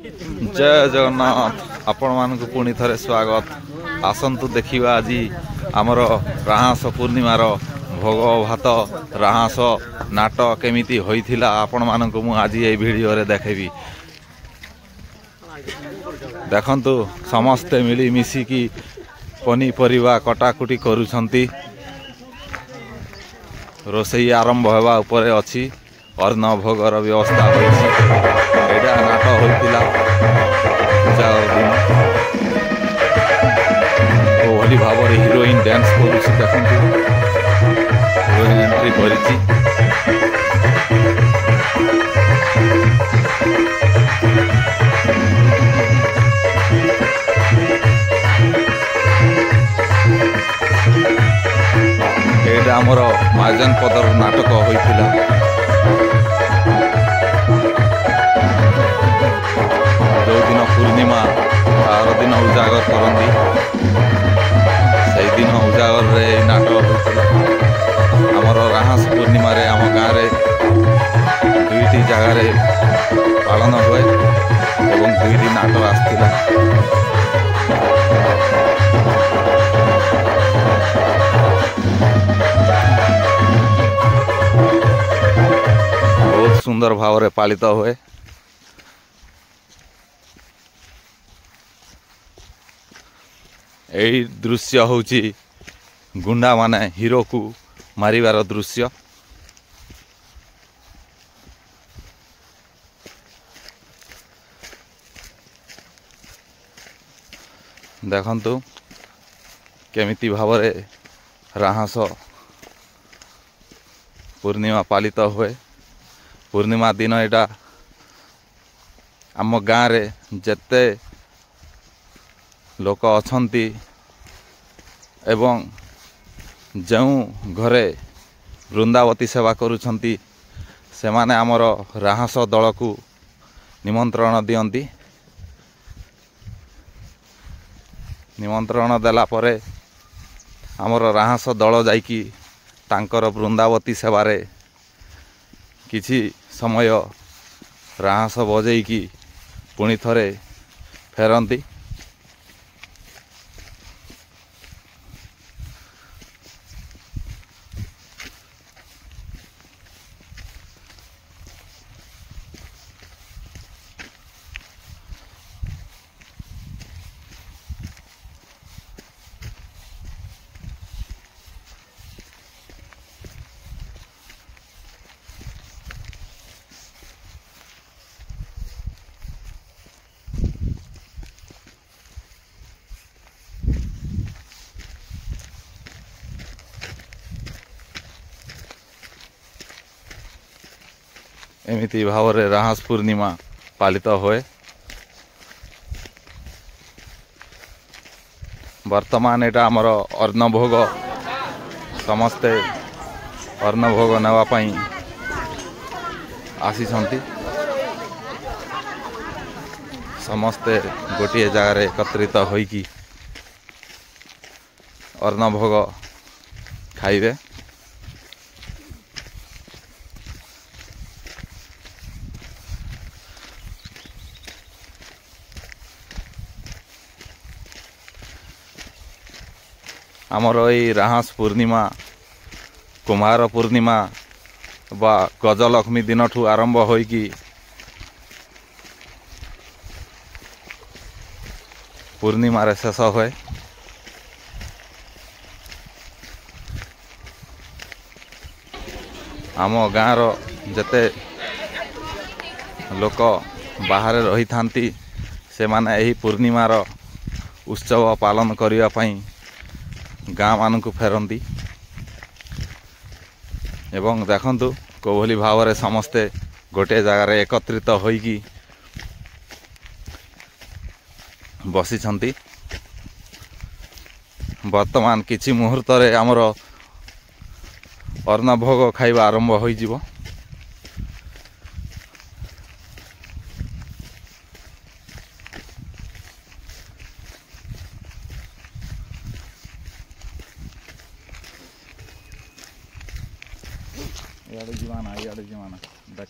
जय जगन्नाथ आपण मानक पुणी थरे स्वागत। आसंतु देखिबा आज आमर राहास पूर्णिमार भोग भात राहास नाट केमिति होइथिला आपण मानक मु आज ए वीडियो रे देखेबी। देखंतु समस्ते मिली मिसी की पनीपरिवा कटाकुटी करूछंती। रोसई आरंभ होगा उपरे अछि। अर्ण भोगर व्यवस्था होइछि। एडा नाट होइतिला पूजा दिन ओहली भाବରେ हिरोइन डांस करूछि। देखंतु हिरोइन एंट्री करिछि। एडा हमर मार्जन पदर नाटक होइतिला। जो दिन पूर्णिमा तार दिन उजागर करती से दिन उजागर रे नाटक होता। आमर राहास पूर्णिमा रे आम गाँव रे दुईटी जगार पालन हुए एवं दुईटी नाटक आसला। बहुत सुंदर भाव रे पालित हुए। यही दृश्य होची गुंडा माने हीरो को मारिबार दृश्य। देखंतु केमिति भावरे राहास पूर्णिमा पालित हुए। पूर्णिमा दिन एटा आम गाँव रे जेते लोक अछंती एवं जो घरे वृंदावती सेवा करुछंती से माने आमर राहास दल को निमंत्रण दियंती। निमंत्रण देला परे आमर राहास दल जाइकी तांकर वृंदावती सेवारे किछि समय राहास बजेइकी पुणी थरे फेरंती। एमिति भावरे राहास पूर्णिमा पालित हुए। वर्तमान एटा आमर अर्ण भोग समस्ते अर्ण भोग नेवा पई आसीछंती। समस्ते गोटे जगार एकत्रित होइकी अर्ण भोग खाइबे। आमर यही राहास पूर्णिमा कुमार पूर्णिमा बा गजलक्ष्मी दिन ठू आरंभ होइकी पूर्णिमा रे शेष हुए। आम गाँव जते लोक बाहर रही थांती से माने यही पूर्णिमार उत्सव पालन करिया पई गाँ मान को फेरती। एवं देखंतु कोभली भाव रे समस्ते गोटे जगार एकत्रित होइकी बसिछंती। वर्तमान किछि मुहूर्त रे आमर अर्ण भोग खाइबा आरंभ होई जिवो। इयाडे जीवाना देख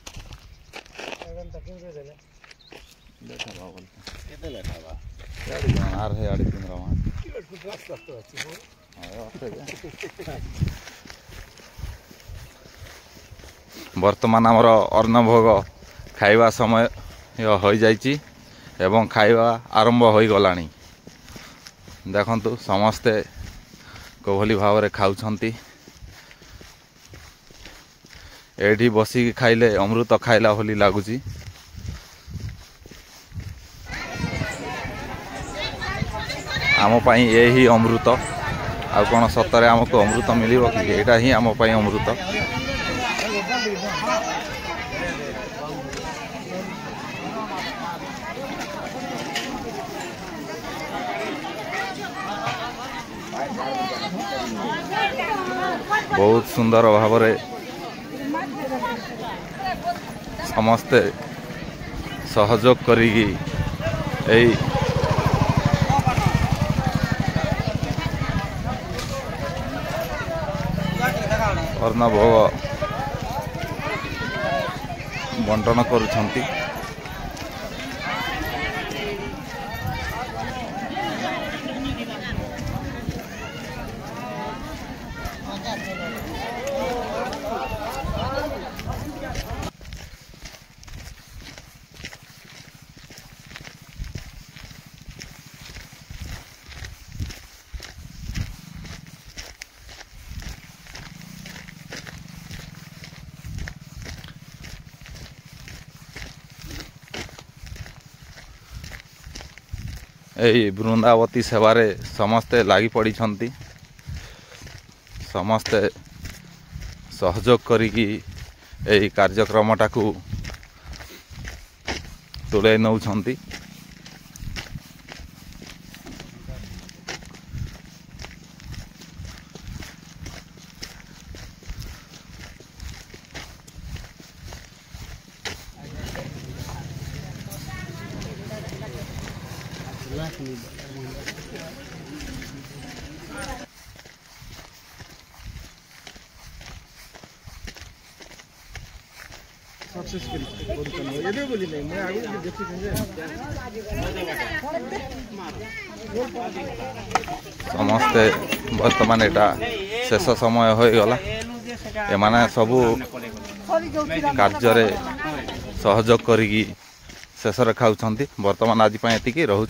बर्तमान आमर अन्न भोग खाइबा समय हो जाइए एवं खाइबा आरंभ हो गला। देखंतु समस्ते कोभली भाव रे खाउछंती। एठी बसी खाइले अमृत खाइला भली लागुची। आम पाई यही अमृत आ कौन सतरे आमको अमृत मिलिबो कि एटा ही आम पाई अमृत। बहुत सुंदर भाव रे समस्ते सहयोग करिगी एई अन्न भोग बंटन करुछंती। एई वृंदावती सेवारे समस्ते लागी पड़ी छंती। समस्ते सहयोग करिकी एई कार्यक्रमटा को तुले नौछंती। समस्ते वर्तमान एटा शेष समय हो गला। एमाने सबू कार्य सहयोग करिकी शेष रे खाउछंती। वर्तमान आज एतिकी रहू।